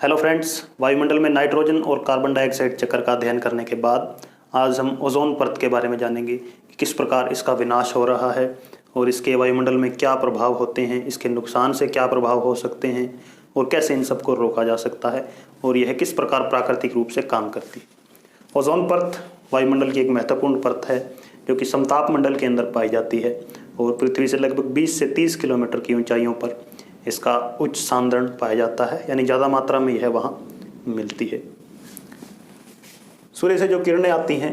Hello friends, वायुमंडल में nitrogen और कार्बन डाइऑक्साइड चक्र का अध्ययन करने के बाद आज हम ओजोन परत के बारे में जानेंगे कि किस प्रकार इसका विनाश हो रहा है और इसके वायुमंडल में क्या प्रभाव होते हैं, इसके नुकसान से क्या प्रभाव हो सकते हैं और कैसे इन सबको रोका जा सकता है और यह किस प्रकार प्राकृतिक रूप से काम करती है। ओजोन परत वायुमंडल की एक महत्वपूर्ण परत है जो कि समताप मंडल के अंदर पाई जाती है और पृथ्वी से लगभग 20 से 30 किलोमीटर की ऊंचाइयों पर इसका उच्च सांद्रण पाया जाता है, यानी ज़्यादा मात्रा में यह वहाँ मिलती है। सूर्य से जो किरणें आती हैं,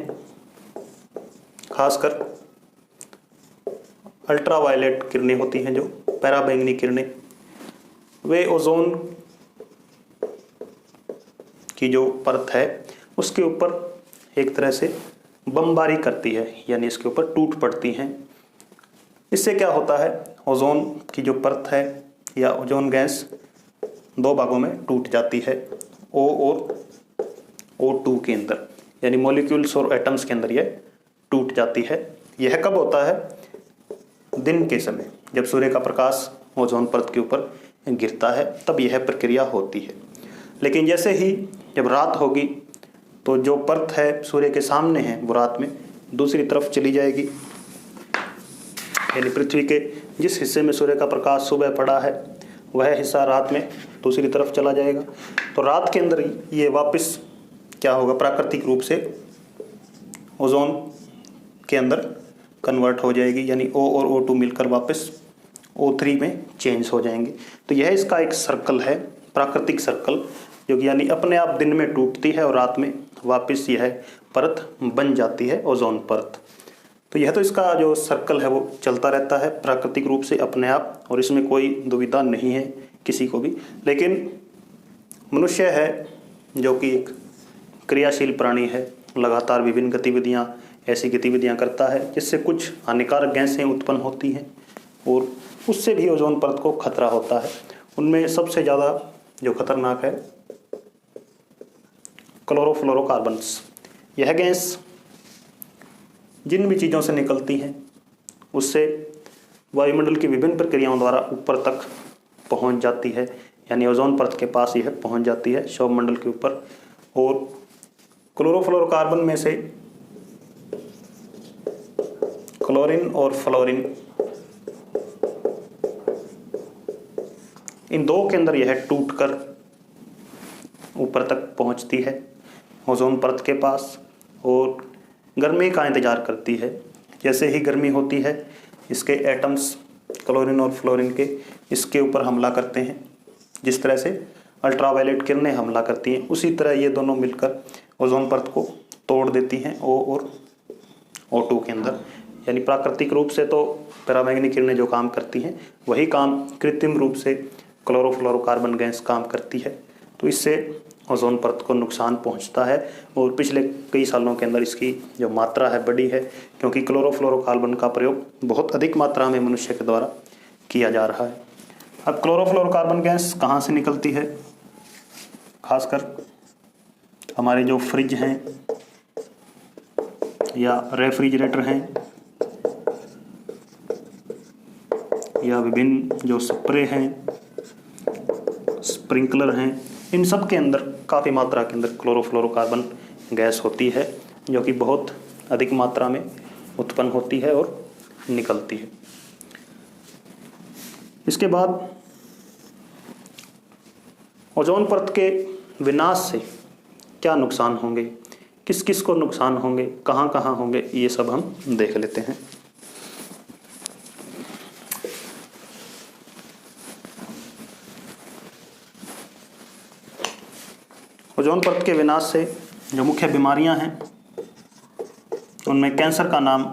खासकर अल्ट्रावायलेट किरणें होती हैं, जो पराबैंगनी किरणें, वे ओजोन की जो परत है उसके ऊपर एक तरह से बमबारी करती है, यानी इसके ऊपर टूट पड़ती हैं। इससे क्या होता है, ओजोन की जो परत है या ओजोन गैस दो भागों में टूट जाती है, O और O2 के अंदर, यानी मॉलिक्यूल्स और एटम्स के अंदर यह टूट जाती है। यह कब होता है? दिन के समय, जब सूर्य का प्रकाश ओजोन परत के ऊपर गिरता है तब यह प्रक्रिया होती है। लेकिन जैसे ही जब रात होगी तो जो परत है सूर्य के सामने है वो रात में दूसरी तरफ चली जाएगी, यानी पृथ्वी के जिस हिस्से में सूर्य का प्रकाश सुबह पड़ा है वह हिस्सा रात में दूसरी तरफ चला जाएगा। तो रात के अंदर ये वापस क्या होगा, प्राकृतिक रूप से ओजोन के अंदर कन्वर्ट हो जाएगी, यानी O और O2 मिलकर वापस O3 में चेंज हो जाएंगे। तो यह इसका एक सर्कल है, प्राकृतिक सर्कल, जो कि यानी अपने आप दिन में टूटती है और रात में वापस यह परत बन जाती है, ओजोन परत। तो यह तो इसका जो सर्कल है वो चलता रहता है प्राकृतिक रूप से अपने आप, और इसमें कोई दुविधा नहीं है किसी को भी। लेकिन मनुष्य है जो कि एक क्रियाशील प्राणी है, लगातार विभिन्न गतिविधियां, ऐसी गतिविधियां करता है जिससे कुछ हानिकारक गैसें उत्पन्न होती हैं और उससे भी ओजोन परत को खतरा होता है। उनमें सबसे ज़्यादा जो खतरनाक है क्लोरोफ्लोरोकार्बन्स। यह गैस जिन भी चीज़ों से निकलती हैं उससे वायुमंडल की विभिन्न प्रक्रियाओं द्वारा ऊपर तक पहुंच जाती है, यानी ओजोन परत के पास यह पहुंच जाती है सौरमंडल के ऊपर। और क्लोरोफ्लोरोकार्बन में से क्लोरीन और फ्लोरीन, इन दो के अंदर यह टूटकर ऊपर तक पहुंचती है ओजोन परत के पास और गर्मी का इंतजार करती है। जैसे ही गर्मी होती है इसके एटम्स क्लोरीन और फ्लोरीन के इसके ऊपर हमला करते हैं, जिस तरह से अल्ट्रावायलेट किरणें हमला करती हैं उसी तरह ये दोनों मिलकर ओजोन परत को तोड़ देती हैं O और O2 के अंदर। यानी प्राकृतिक रूप से तो पराबैंगनी किरणें जो काम करती हैं वही काम कृत्रिम रूप से क्लोरोफ्लोरोकार्बन गैस काम करती है। तो इससे ओजोन परत को नुकसान पहुंचता है और पिछले कई सालों के अंदर इसकी जो मात्रा है बढ़ी है, क्योंकि क्लोरोफ्लोरोकार्बन का प्रयोग बहुत अधिक मात्रा में मनुष्य के द्वारा किया जा रहा है। अब क्लोरोफ्लोरोकार्बन गैस कहाँ से निकलती है? खासकर हमारे जो फ्रिज हैं या रेफ्रिजरेटर हैं या विभिन्न जो स्प्रे हैं, स्प्रिंकलर हैं, इन सब के अंदर काफ़ी मात्रा के अंदर क्लोरोफ्लोरोकार्बन गैस होती है जो कि बहुत अधिक मात्रा में उत्पन्न होती है और निकलती है। इसके बाद ओजोन परत के विनाश से क्या नुकसान होंगे, किस किस को नुकसान होंगे, कहाँ कहाँ होंगे, ये सब हम देख लेते हैं। ओजोन परत के विनाश से जो मुख्य बीमारियां हैं उनमें कैंसर का नाम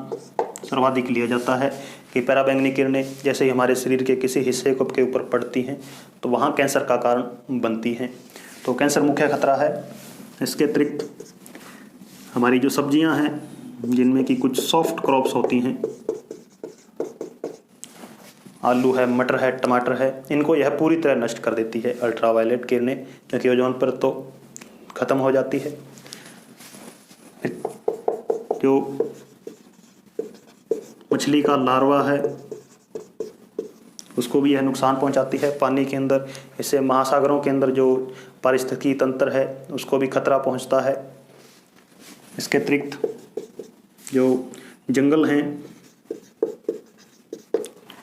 सर्वाधिक लिया जाता है कि पराबैंगनी किरणें जैसे ही हमारे शरीर के किसी हिस्से को के ऊपर पड़ती हैं तो वहाँ कैंसर का कारण बनती हैं। तो कैंसर मुख्य खतरा है। इसके अतिरिक्त हमारी जो सब्जियां हैं जिनमें कि कुछ सॉफ्ट क्रॉप्स होती हैं, आलू है, मटर है, टमाटर है, इनको यह पूरी तरह नष्ट कर देती है अल्ट्रावायलेट किरणें, क्योंकि ओजोन परत तो खत्म हो जाती है। जो मछली का लार्वा है उसको भी यह नुकसान पहुंचाती है। पानी के अंदर, इससे महासागरों के अंदर जो पारिस्थितिकी तंत्र है उसको भी खतरा पहुंचता है। इसके अतिरिक्त जो जंगल हैं,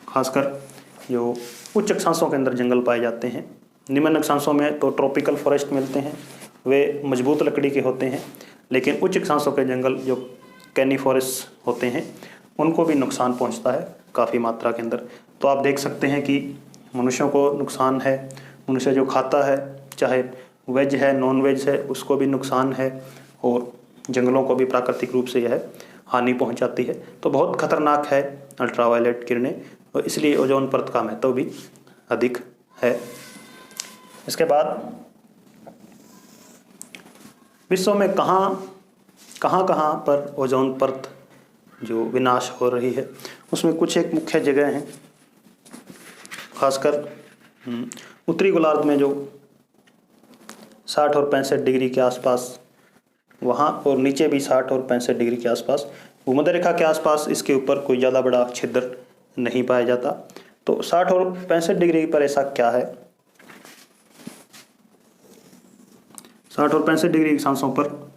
खासकर जो उच्च अक्षांशों के अंदर जंगल पाए जाते हैं, निम्न अक्षांशों में तो ट्रॉपिकल फॉरेस्ट मिलते हैं, वे मजबूत लकड़ी के होते हैं, लेकिन उच्च अक्षांशों के जंगल जो कैनिफोरस होते हैं उनको भी नुकसान पहुंचता है काफ़ी मात्रा के अंदर। तो आप देख सकते हैं कि मनुष्यों को नुकसान है, मनुष्य जो खाता है, चाहे वेज है नॉन वेज है, उसको भी नुकसान है, और जंगलों को भी प्राकृतिक रूप से यह हानि पहुंचाती है। तो बहुत खतरनाक है अल्ट्रावायलेट किरणें, और इसलिए ओजोन परत का महत्व भी अधिक है। इसके बाद विश्व में कहाँ कहाँ पर ओजोन परत जो विनाश हो रही है, उसमें कुछ एक मुख्य जगह हैं। खासकर उत्तरी गोलार्ध में जो 60 और 65 डिग्री के आसपास वहाँ, और नीचे भी 60 और 65 डिग्री के आसपास, भूमध्य रेखा के आसपास इसके ऊपर कोई ज़्यादा बड़ा छिद्र नहीं पाया जाता। तो 60 और 65 डिग्री पर ऐसा क्या है? 60 और 65 डिग्री अक्षांशों पर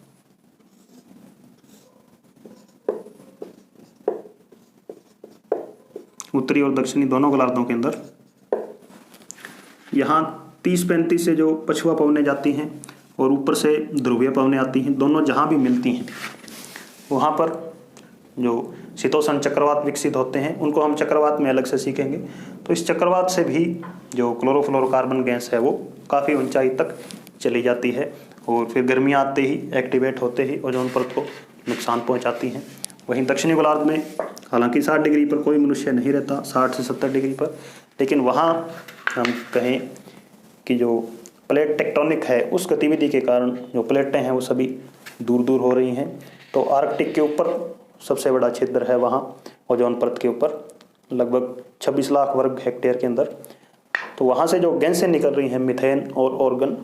उत्तरी और दक्षिणी दोनों गोलार्धों के अंदर यहाँ 30-35 से जो पछुआ पवनें जाती हैं और ऊपर से ध्रुवीय पवनें आती हैं, दोनों जहाँ भी मिलती हैं वहाँ पर जो शीतोष्ण चक्रवात विकसित होते हैं, उनको हम चक्रवात में अलग से सीखेंगे। तो इस चक्रवात से भी जो क्लोरोफ्लोरोकार्बन गैस है वो काफ़ी ऊंचाई तक चली जाती है, और फिर गर्मियाँ आते ही, एक्टिवेट होते ही ओजोन परत को नुकसान पहुँचाती हैं। वहीं दक्षिणी गोलार्ध में हालांकि 60 डिग्री पर कोई मनुष्य नहीं रहता, 60 से 70 डिग्री पर, लेकिन वहाँ हम कहें कि जो प्लेट टेक्टोनिक है उस गतिविधि के कारण जो प्लेटें हैं वो सभी दूर दूर हो रही हैं। तो आर्कटिक के ऊपर सबसे बड़ा छिद्र है वहाँ ओजोन परत के ऊपर, लगभग 26 लाख वर्ग हेक्टेयर के अंदर। तो वहाँ से जो गैसें निकल रही हैं, मीथेन और ऑर्गन,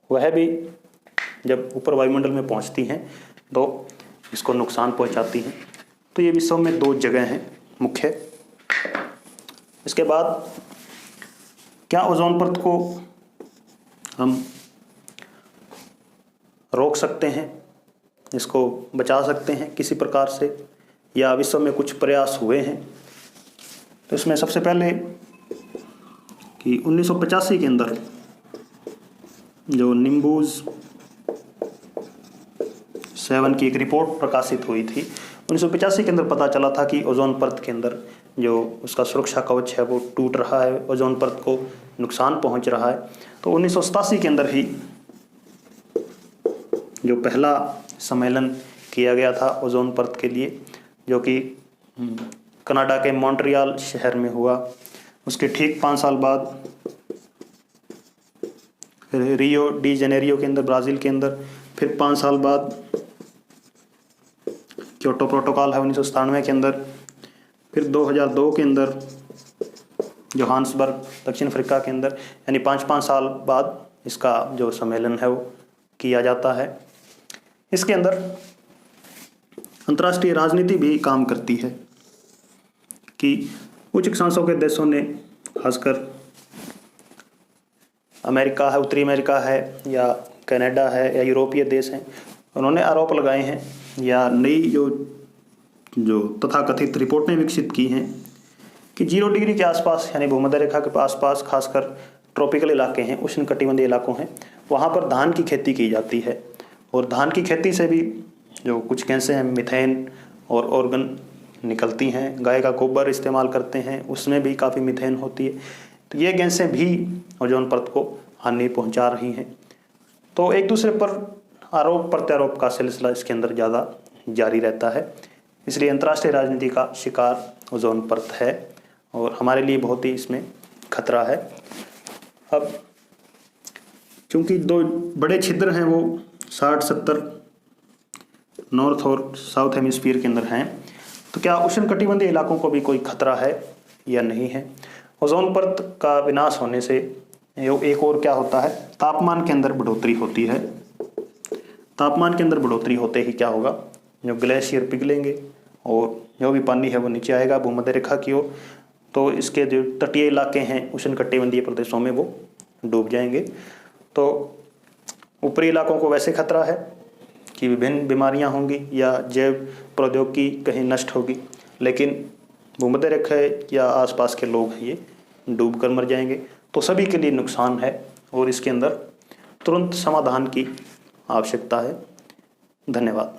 वह भी जब ऊपर वायुमंडल में पहुँचती हैं तो इसको नुकसान पहुँचाती हैं। तो ये विश्व में 2 जगह हैं मुख्य। इसके बाद क्या ओजोन परत को हम रोक सकते हैं, इसको बचा सकते हैं किसी प्रकार से, या विश्व में कुछ प्रयास हुए हैं? तो इसमें सबसे पहले कि 1985 के अंदर जो निम्बूज 7 की एक रिपोर्ट प्रकाशित हुई थी, 1985 के अंदर पता चला था कि ओजोन परत के अंदर जो उसका सुरक्षा कवच है वो टूट रहा है, ओजोन परत को नुकसान पहुंच रहा है। तो 1987 के अंदर ही जो पहला सम्मेलन किया गया था ओजोन परत के लिए, जो कि कनाडा के मॉन्ट्रियल शहर में हुआ, उसके ठीक 5 साल बाद फिर रियो डी जेनेरियो के अंदर, ब्राज़ील के अंदर, फिर 5 साल बाद क्योटो प्रोटोकॉल है 1997 के अंदर, फिर 2002 के अंदर जोहान्सबर्ग दक्षिण अफ्रीका के अंदर, यानी 5-5 साल बाद इसका जो सम्मेलन है वो किया जाता है। इसके अंदर अंतर्राष्ट्रीय राजनीति भी काम करती है कि उच्च अक्षांशों के देशों ने, खासकर अमेरिका है, उत्तरी अमेरिका है, या कनाडा है, या यूरोपीय देश हैं, उन्होंने आरोप लगाए हैं या नई जो तथाकथित रिपोर्टें विकसित की हैं कि 0 डिग्री के आसपास, यानी भूमध्य रेखा के आसपास, खासकर ट्रॉपिकल इलाके हैं, उष्णकटिबंधीय इलाकों हैं, वहाँ पर धान की खेती की जाती है, और धान की खेती से भी जो कुछ गैसें हैं, मीथेन और ऑर्गन निकलती हैं। गाय का गोबर इस्तेमाल करते हैं, उसमें भी काफ़ी मीथेन होती है। तो ये गैसें भी ओजोन परत को हानि पहुंचा रही हैं। तो एक दूसरे पर आरोप प्रत्यारोप का सिलसिला इसके अंदर ज़्यादा जारी रहता है, इसलिए अंतर्राष्ट्रीय राजनीति का शिकार ओजोन परत है, और हमारे लिए बहुत ही इसमें खतरा है। अब चूँकि 2 बड़े छिद्र हैं वो 60-70 नॉर्थ और साउथ हेमिस्फीयर के अंदर हैं, तो क्या उष्णकटिबंधीय इलाकों को भी कोई खतरा है या नहीं है? ओजोन परत का विनाश होने से एक और क्या होता है, तापमान के अंदर बढ़ोतरी होती है। तापमान के अंदर बढ़ोतरी होते ही क्या होगा, जो ग्लेशियर पिघलेंगे और जो भी पानी है वो नीचे आएगा भूमध्य रेखा की ओर। तो इसके जो तटीय इलाके हैं उष्णकटिबंधीय प्रदेशों में वो डूब जाएंगे। तो ऊपरी इलाकों को वैसे खतरा है कि विभिन्न बीमारियां होंगी या जैव प्रौद्योगिकी कहीं नष्ट होगी, लेकिन भूमध्य रेखा या आसपास के लोग हैं ये डूब कर मर जाएंगे। तो सभी के लिए नुकसान है और इसके अंदर तुरंत समाधान की आवश्यकता है। धन्यवाद।